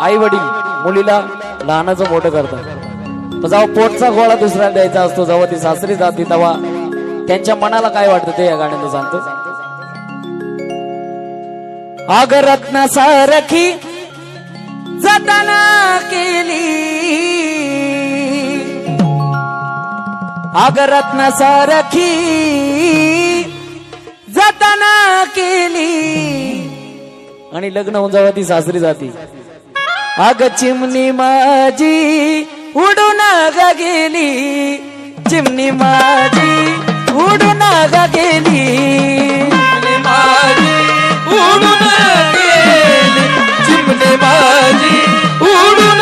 आई वडील मुलीला लहानाचं मोठं करतात, जेव्हा पोटचा गोळा दुसऱ्याला द्यायचा असतो, जेव्हा ती सासरी जाते तेव्हा त्यांच्या मनाला काय वाटतं ते या गाण्याने सांगतो. अग रत्न सारखी जतना केली, अग रत्न सारखी जतना केली, आणि लग्न होऊन जेव्हा ती सासरी जाती, अग चिमणी माझी उडून ग गेली, चिमणी माझी उडून ग गेली, चिमणी माझी उडून गेली, चिमणी माझी उडून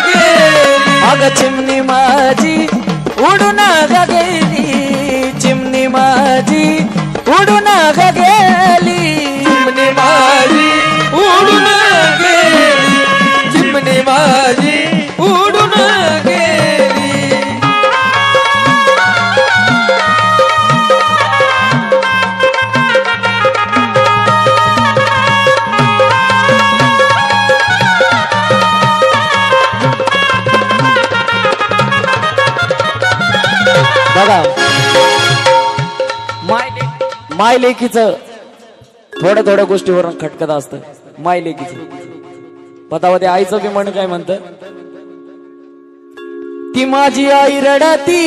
गेली, अग चिमणी माझी उडून ग गेली, चिमणी माझी उडून ग गेली, चिमणी माझी उडून गेली, चिमणी माझी उडून गेली. बघा माय लेकीचं थोड्या थोड्या गोष्टीवरून खटकत असतं. माय लेकीचं पतावा ते आईचं बी म्हण काय म्हणत, ती माझी आई रडती,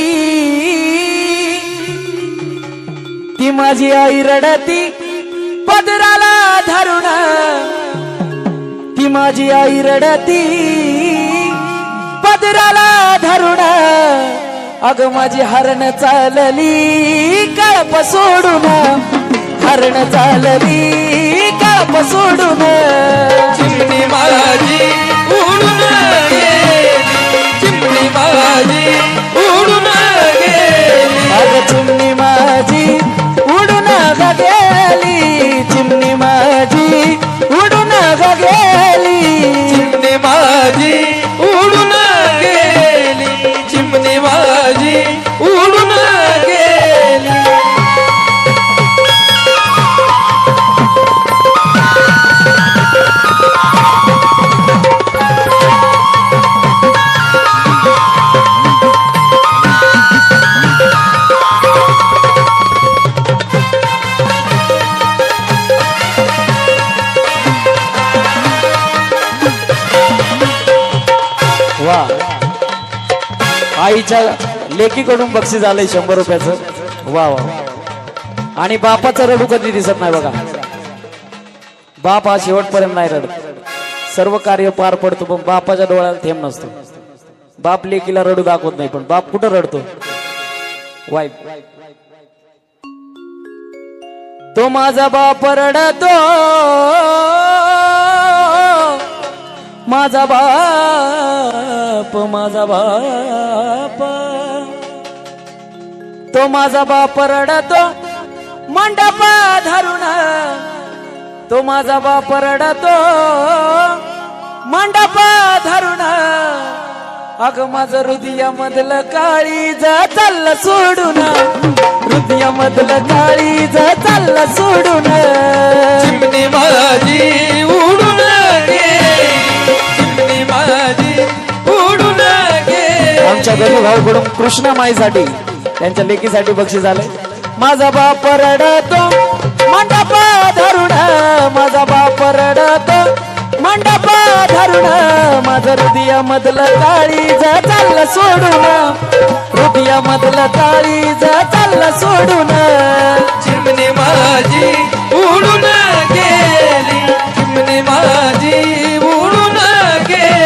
ती माझी आई रडती पदराला धरून, ती माझी आई रडती पदराला धरून, अग माझी हरण चालली कळप सोडून, हरण चालली कळप सोडून, चिमणी माझी उडून गेली, चिमणी माझी उडून गेली, अग चिमणी माझी उडून ग गेली, चिमणी माझी उडून ग गेली, चिमणी माझी उडून गेली, चिमणी माझी उडून गेली. वा, आईच्या लेकीकडून बक्षीस आलंय 100 रुपयाचं. वा वा. आणि बापाचं रडू कधी दिसत नाही बघा. बाप हा शेवटपर्यंत नाही रडत, सर्व कार्य पार पडतो, पण बापाच्या डोळ्याला थेंब नसतो. बाप लेकीला रडू दाखवत नाही, पण बाप कुठं रडतो? वाईट. तो माझा बाप रडतो, माझा बाप, माझा बाप, तो माझा बाप रडतो मंडप धरून, तो माझा बाप रडतो मंडप धरून, अग माझं हृदयामधलं काळीज चाललं सोडून, हृदयामधलं काळीज चाललं सोडून, चिमणी माझी उडून गेली, चिमणी माझी उडून गेली. आमच्या गरीब भाऊकडून कृष्णा माईसाठी त्यांच्या लेकीसाठी बक्षीस झालंय. माझा बाप रडतो मंडप धरून, माझा बाप रडतो मंडप धरून, माझं हृदयामधलं काळीज चाललं सोडून, हृदयामधलं काळीज चाललं सोडून, चिमणी माझी उडून गेली, चिमणी माझी उडून गेली.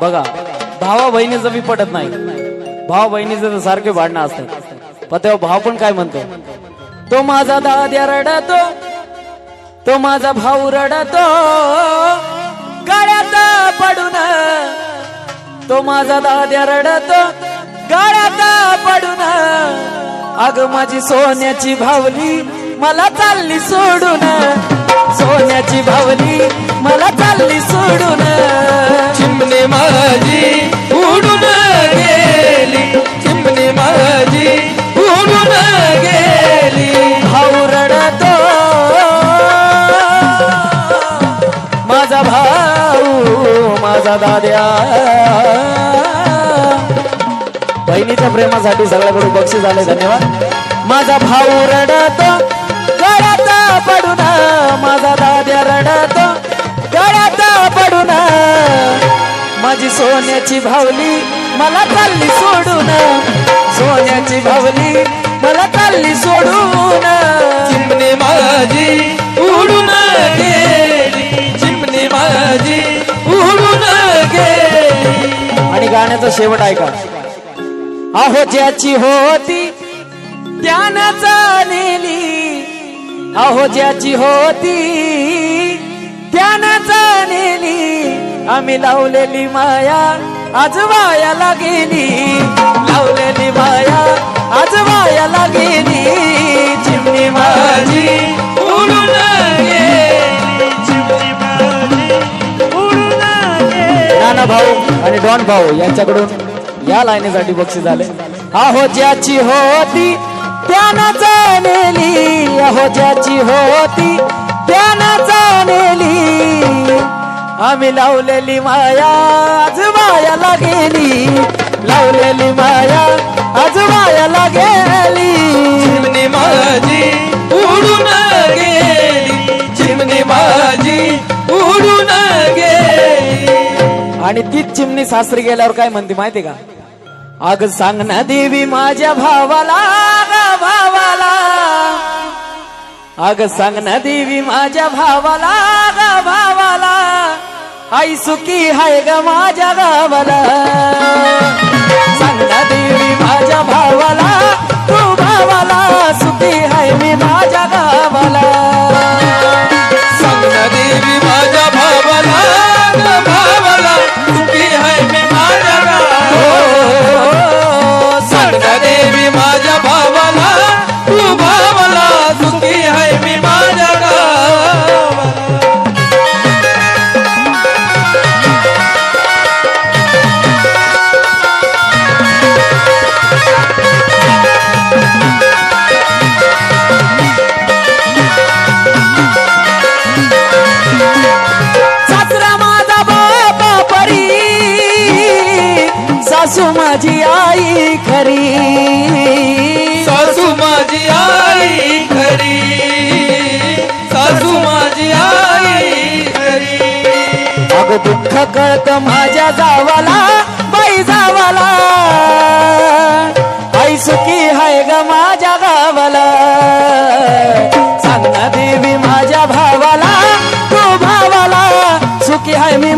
बघा भावा बहिणीचं बी पटत नाही, भावा बहिणीचं तर सारखे भांडणं असतात. पण तेव्हा भाव पण काय म्हणतो, तो माझा दाद्या रडतो, तो माझा भाऊ रडतो गाड्यात पडून, तो माझा दाद्या रडतो गाड्यात पडून, अग माझी सोन्याची भावली मला चालली सोडून, सोन्याची भावली मला चालली सोडून, चिमणे माझी उडून गेली, चिमणे माझी उडून गेली. भाऊ रडतो माझा भाऊ माझा दाद्या, बहिणीच्या प्रेमासाठी सगळ्याकडून बक्षीस झाले, धन्यवाद. माझा भाऊ रडतो गळ्यात पडून, माझा दाद्या रडतो गळ्यात पडून, माझी सोन्याची भावली मला चालली सोडून, सोन्याची भावली मला चालली सोडून, चिमणे माझी उडून गेली, चिमणे माझी उडून गेली. आणि गाण्याचा शेवट ऐका. अहो ज्याची होती त्यानं जाणली, अहो ज्याची होती त्यानं जाणली, आम्ही लावलेली माया आज वायाला गेली, लावलेली माया आज वायाला गेली, चिमणी माझी उडून गेली, चिमणे माझी उडून गेली. नाना भाऊ आणि डॉन भाऊ यांच्याकडून या लाईनीसाठी बक्षीस झाले. अहो ज्याची होती त्यानं जाणली, अहो ज्याची होती त्यानं जाणली, आम्ही लावलेली माया आज वायाला गेली, लावलेली माया आज वायाला गेली, चिमणे माझी उडून गेली, चिमणे माझी उडून गेली. आणि तीच चिमणी सासरी गेल्यावर काय म्हणते माहिती का, अग सांग ना देवी माझ्या भावाला, भावाला, अग सांग ना देवी माझ्या भावाला, भावाला, आई सुखी हाय ग माझ्या गावाला, सांग ना देवी माझ्या भावाला, तू भावाला सुखी हाय मी माझ्या गावाला, सांग ना देवी माझ्या भावाला, भावाला सुखी हाय मी माझ्या गावाला, सांग ना देवी माझ्या भावाला, तू भावाला सुखी हाय मी माझ्या गावाला. सासरा माझा बापा परी, सासू माझी आई खरी, सासू माझी आई खरी, सासू माझी आई खरी. अग दुःख कळत माझ्या जावाला, बाई जावाला, आई सुखी हाय ग माझ्या गावाला, सांग ना देवी माझ्या भावाला, तू भावाला सुखी हाय मी